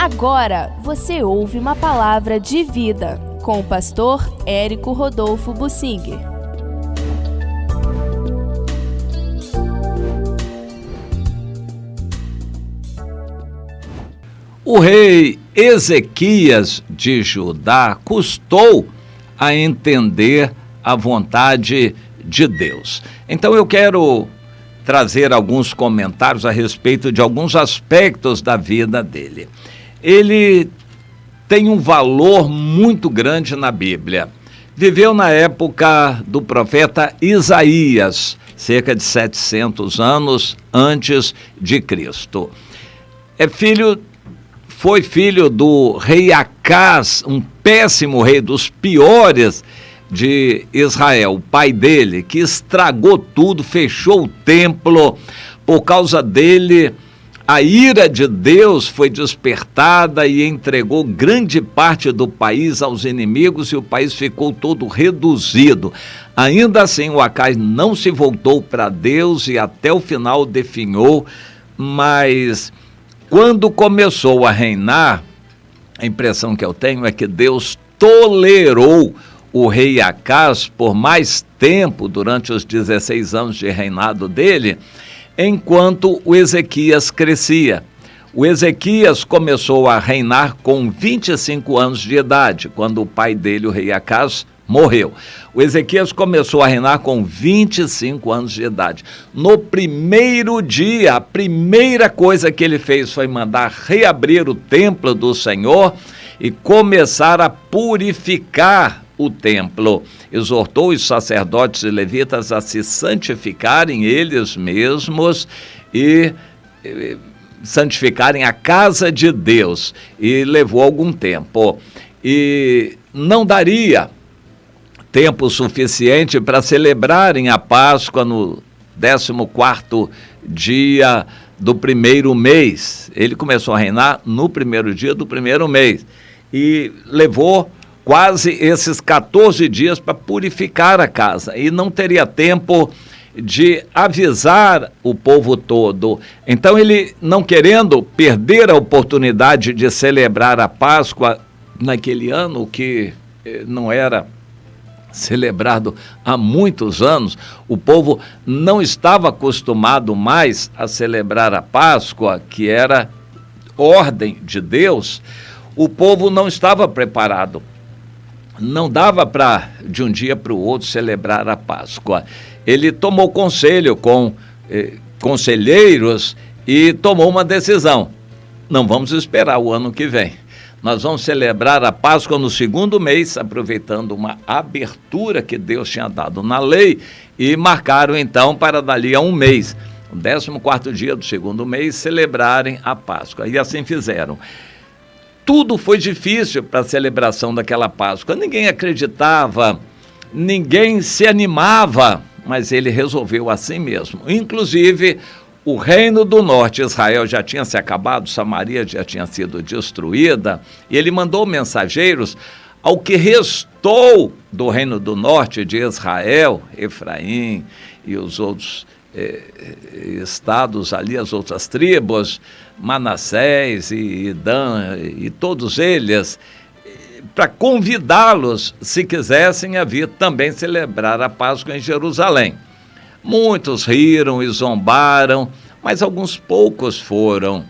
Agora você ouve uma palavra de vida com o pastor Érico Rodolfo Bussinger. O rei Ezequias de Judá custou a entender a vontade de Deus. Então eu quero trazer alguns comentários a respeito de alguns aspectos da vida dele. Ele tem um valor muito grande na Bíblia. Viveu na época do profeta Isaías, cerca de 700 anos antes de Cristo. Foi filho do rei Acaz, um péssimo rei, dos piores de Israel, o pai dele, que estragou tudo, fechou o templo. Por causa dele, a ira de Deus foi despertada e entregou grande parte do país aos inimigos, e o país ficou todo reduzido. Ainda assim, o Acaz não se voltou para Deus e até o final definhou, mas quando começou a reinar, a impressão que eu tenho é que Deus tolerou o rei Acaz por mais tempo, durante os 16 anos de reinado dele, enquanto o Ezequias crescia. O Ezequias começou a reinar com 25 anos de idade, quando o pai dele, o rei Acaz, morreu. O Ezequias começou a reinar com 25 anos de idade. No primeiro dia, a primeira coisa que ele fez foi mandar reabrir o templo do Senhor e começar a purificar o templo. Exortou os sacerdotes e levitas a se santificarem eles mesmos e santificarem a casa de Deus. E levou algum tempo. E não daria tempo suficiente para celebrarem a Páscoa no 14º dia do primeiro mês. Ele começou a reinar no primeiro dia do primeiro mês e levou quase esses 14 dias para purificar a casa, e não teria tempo de avisar o povo todo. Então ele, não querendo perder a oportunidade de celebrar a Páscoa naquele ano, que não era celebrado há muitos anos, o povo não estava acostumado mais a celebrar a Páscoa, que era ordem de Deus. O povo não estava preparado. Não dava para, de um dia para o outro, celebrar a Páscoa. Ele tomou conselho com conselheiros e tomou uma decisão. Não vamos esperar o ano que vem. Nós vamos celebrar a Páscoa no segundo mês, aproveitando uma abertura que Deus tinha dado na lei, e marcaram então para dali a um mês, o 14º dia do segundo mês, celebrarem a Páscoa. E assim fizeram. Tudo foi difícil para a celebração daquela Páscoa. Ninguém acreditava, ninguém se animava, mas ele resolveu assim mesmo. Inclusive, o reino do norte, Israel, já tinha se acabado, Samaria já tinha sido destruída, e ele mandou mensageiros ao que restou do reino do norte de Israel, Efraim e os outros estados ali, as outras tribos, Manassés e Dan, e todos eles, para convidá-los, se quisessem, a vir também celebrar a Páscoa em Jerusalém. Muitos riram e zombaram, mas alguns poucos foram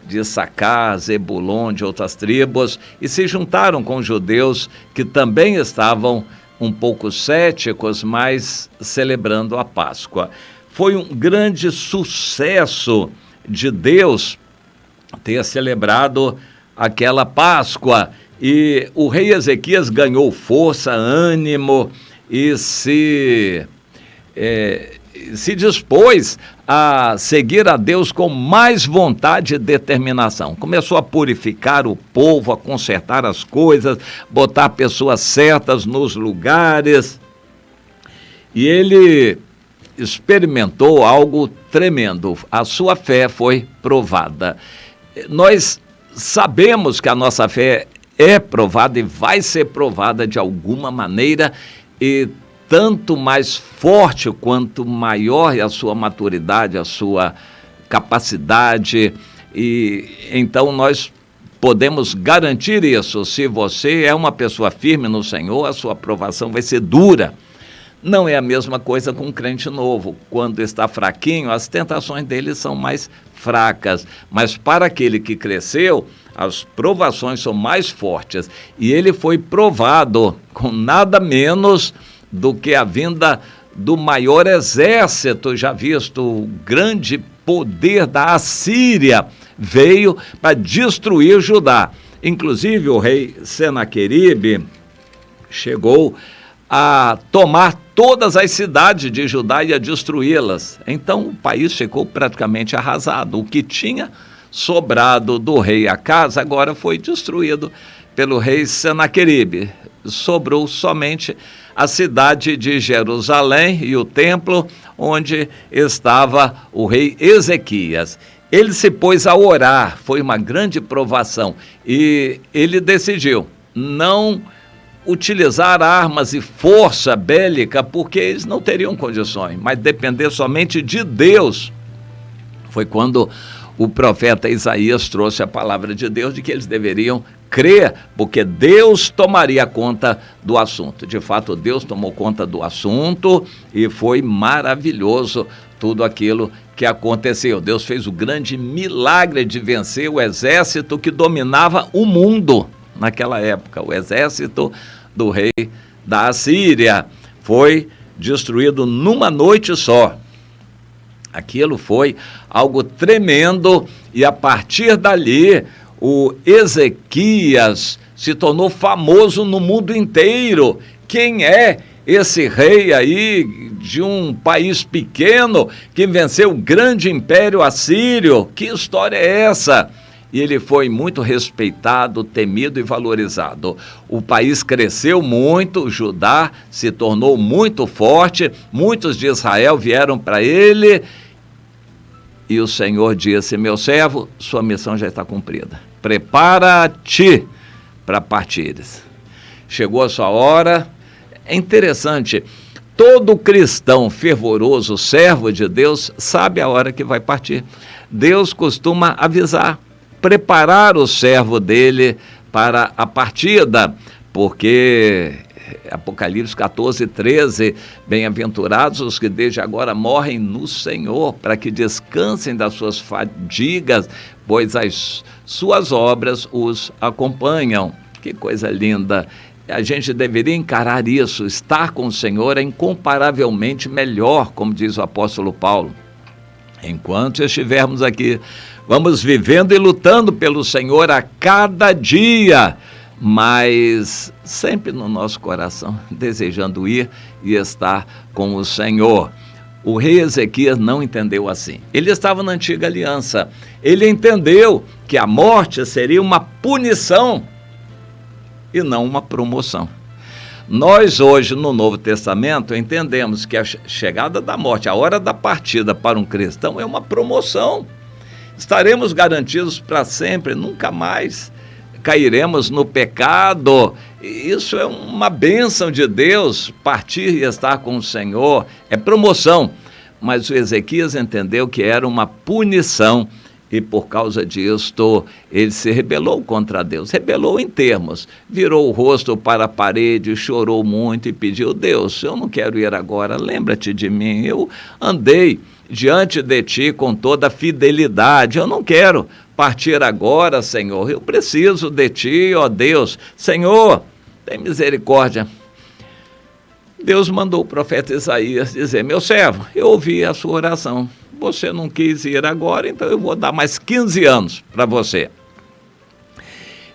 de Issacar, Zebulon, de outras tribos, e se juntaram com os judeus que também estavam um pouco céticos, mas celebrando a Páscoa. Foi um grande sucesso de Deus ter celebrado aquela Páscoa, e o rei Ezequias ganhou força, ânimo e se dispôs a seguir a Deus com mais vontade e determinação. Começou a purificar o povo, a consertar as coisas, botar pessoas certas nos lugares, e ele experimentou algo tremendo. A sua fé foi provada. Nós sabemos que a nossa fé é provada e vai ser provada de alguma maneira, e tanto mais forte quanto maior é a sua maturidade, a sua capacidade, e então nós podemos garantir isso. Se você é uma pessoa firme no Senhor, a sua aprovação vai ser dura. Não é a mesma coisa com um crente novo. Quando está fraquinho, as tentações dele são mais fracas. Mas para aquele que cresceu, as provações são mais fortes. E ele foi provado com nada menos do que a vinda do maior exército já visto. O grande poder da Assíria veio para destruir Judá. Inclusive o rei Senaqueribe chegou a tomar todas as cidades de Judá e a destruí-las. Então o país ficou praticamente arrasado. O que tinha sobrado do rei Acaz agora foi destruído pelo rei Senaqueribe. Sobrou somente a cidade de Jerusalém e o templo onde estava o rei Ezequias. Ele se pôs a orar, foi uma grande provação, e ele decidiu não utilizar armas e força bélica, porque eles não teriam condições, mas depender somente de Deus. Foi quando o profeta Isaías trouxe a palavra de Deus de que eles deveriam crer, porque Deus tomaria conta do assunto. De fato, Deus tomou conta do assunto e foi maravilhoso tudo aquilo que aconteceu. Deus fez o grande milagre de vencer o exército que dominava o mundo naquela época. O exército do rei da Assíria foi destruído numa noite só. Aquilo foi algo tremendo e a partir dali o Ezequias se tornou famoso no mundo inteiro. Quem é esse rei aí de um país pequeno que venceu o grande império assírio? Que história é essa? E ele foi muito respeitado, temido e valorizado. O país cresceu muito, Judá se tornou muito forte, muitos de Israel vieram para ele. E o Senhor disse: meu servo, sua missão já está cumprida. Prepara-te para partires. Chegou a sua hora. É interessante, todo cristão fervoroso, servo de Deus, sabe a hora que vai partir. Deus costuma avisar, preparar o servo dele para a partida, porque Apocalipse 14:13, bem-aventurados os que desde agora morrem no Senhor, para que descansem das suas fadigas, pois as suas obras os acompanham. Que coisa linda! A gente deveria encarar isso. Estar com o Senhor é incomparavelmente melhor, como diz o apóstolo Paulo. Enquanto estivermos aqui, vamos vivendo e lutando pelo Senhor a cada dia, mas sempre no nosso coração, desejando ir e estar com o Senhor. O rei Ezequias não entendeu assim. Ele estava na antiga aliança. Ele entendeu que a morte seria uma punição e não uma promoção. Nós hoje no Novo Testamento entendemos que a chegada da morte, a hora da partida para um cristão é uma promoção. Estaremos garantidos para sempre, nunca mais cairemos no pecado. Isso é uma bênção de Deus, partir e estar com o Senhor é promoção. Mas o Ezequias entendeu que era uma punição e por causa disto ele se rebelou contra Deus. Rebelou em termos, virou o rosto para a parede, chorou muito e pediu: Deus, eu não quero ir agora, lembra-te de mim, eu andei diante de ti com toda a fidelidade, eu não quero partir agora, Senhor, eu preciso de ti, ó Deus. Senhor, tem misericórdia. Deus mandou o profeta Isaías dizer: meu servo, eu ouvi a sua oração, você não quis ir agora, então eu vou dar mais 15 anos para você.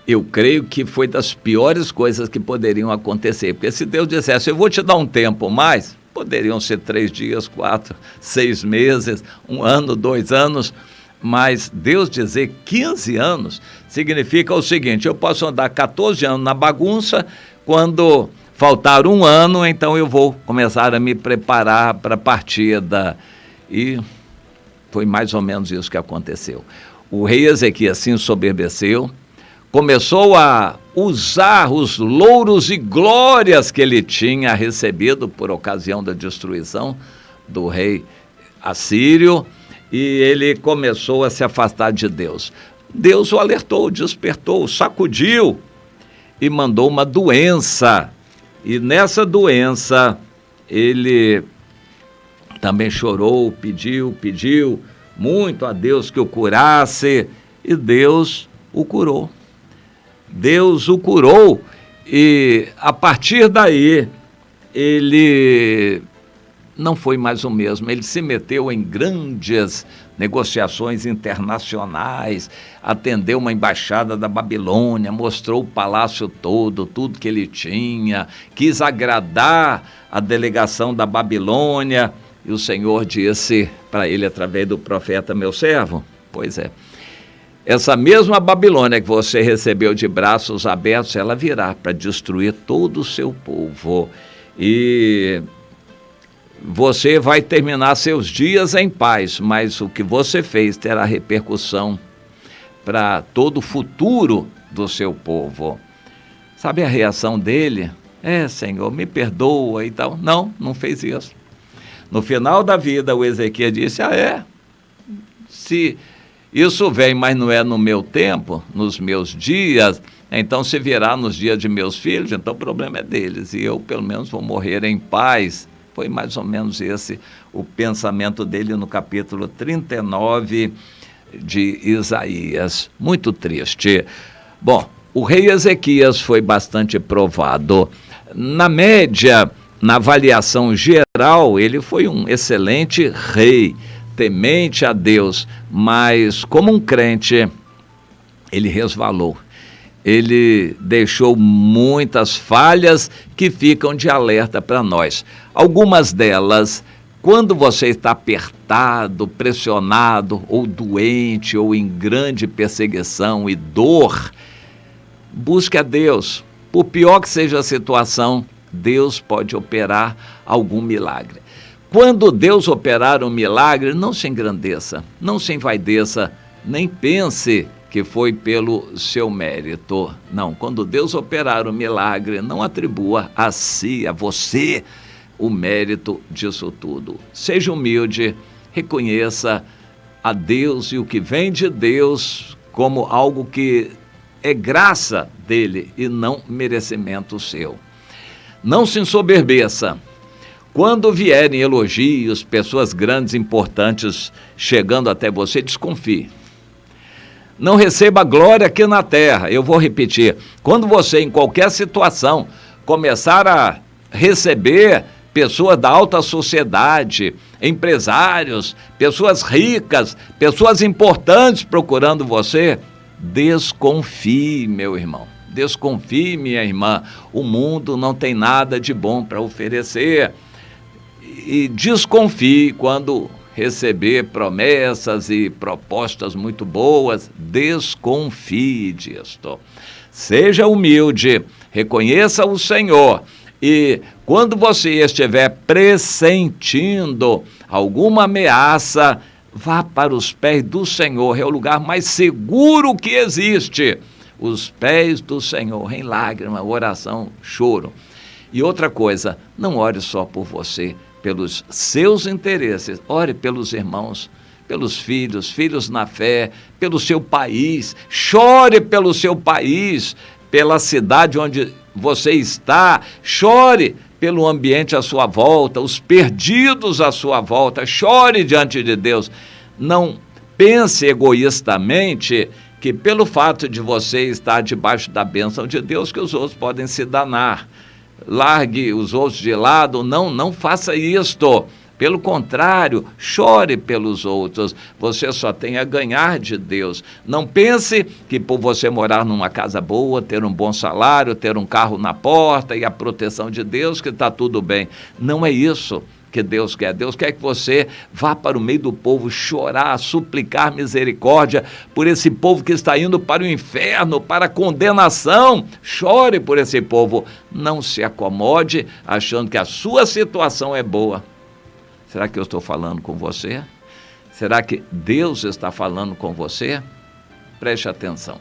Eu creio que foi das piores coisas que poderiam acontecer, porque se Deus dissesse: eu vou te dar um tempo mais, poderiam ser 3 dias, 4, 6 meses, 1 ano, 2 anos, mas Deus dizer 15 anos significa o seguinte: eu posso andar 14 anos na bagunça, quando faltar 1 ano, então eu vou começar a me preparar para a partida. E foi mais ou menos isso que aconteceu. O rei Ezequias se ensoberbeceu, começou a usar os louros e glórias que ele tinha recebido por ocasião da destruição do rei assírio, e ele começou a se afastar de Deus. Deus o alertou, despertou, sacudiu e mandou uma doença. E nessa doença, ele também chorou, pediu muito a Deus que o curasse, e Deus o curou. Deus o curou, e a partir daí, ele não foi mais o mesmo. Ele se meteu em grandes negociações internacionais, atendeu uma embaixada da Babilônia, mostrou o palácio todo, tudo que ele tinha, quis agradar a delegação da Babilônia, e o Senhor disse para ele através do profeta: meu servo, pois é, essa mesma Babilônia que você recebeu de braços abertos, ela virá para destruir todo o seu povo, e você vai terminar seus dias em paz, mas o que você fez terá repercussão para todo o futuro do seu povo. Sabe a reação dele? Senhor, me perdoa e tal. Não fez isso. No final da vida, o Ezequias disse: se isso vem, mas não é no meu tempo, nos meus dias, então se virá nos dias de meus filhos, então o problema é deles, e eu pelo menos vou morrer em paz. Foi mais ou menos esse o pensamento dele no capítulo 39 de Isaías. Muito triste. Bom, o rei Ezequias foi bastante provado. Na média, na avaliação geral, ele foi um excelente rei, temente a Deus, mas como um crente, ele resvalou. Ele deixou muitas falhas que ficam de alerta para nós. Algumas delas, quando você está apertado, pressionado, ou doente, ou em grande perseguição e dor, busque a Deus. Por pior que seja a situação, Deus pode operar algum milagre. Quando Deus operar um milagre, não se engrandeça, não se envaideça, nem pense que foi pelo seu mérito. Não, quando Deus operar o milagre, não atribua a si, a você, o mérito disso tudo. Seja humilde, reconheça a Deus e o que vem de Deus como algo que é graça dele e não merecimento seu. Não se ensoberbeça. Quando vierem elogios, pessoas grandes, importantes chegando até você, desconfie. Não receba glória aqui na terra. Eu vou repetir. Quando você, em qualquer situação, começar a receber pessoas da alta sociedade, empresários, pessoas ricas, pessoas importantes procurando você, desconfie, meu irmão. Desconfie, minha irmã. O mundo não tem nada de bom para oferecer. E desconfie quando receber promessas e propostas muito boas, desconfie disto. Seja humilde, reconheça o Senhor, e quando você estiver pressentindo alguma ameaça, vá para os pés do Senhor, é o lugar mais seguro que existe. Os pés do Senhor, em lágrima, oração, choro. E outra coisa, não ore só por você, pelos seus interesses, ore pelos irmãos, pelos filhos, filhos na fé, pelo seu país, chore pelo seu país, pela cidade onde você está, chore pelo ambiente à sua volta, os perdidos à sua volta, chore diante de Deus. Não pense egoístamente que pelo fato de você estar debaixo da bênção de Deus que os outros podem se danar. Largue os outros de lado, não faça isto. Pelo contrário, chore pelos outros. Você só tem a ganhar de Deus. Não pense que por você morar numa casa boa, ter um bom salário, ter um carro na porta e a proteção de Deus, que está tudo bem. Não é isso que Deus quer. Deus quer que você vá para o meio do povo chorar, suplicar misericórdia por esse povo que está indo para o inferno, para a condenação. Chore por esse povo. Não se acomode achando que a sua situação é boa. Será que eu estou falando com você? Será que Deus está falando com você? Preste atenção.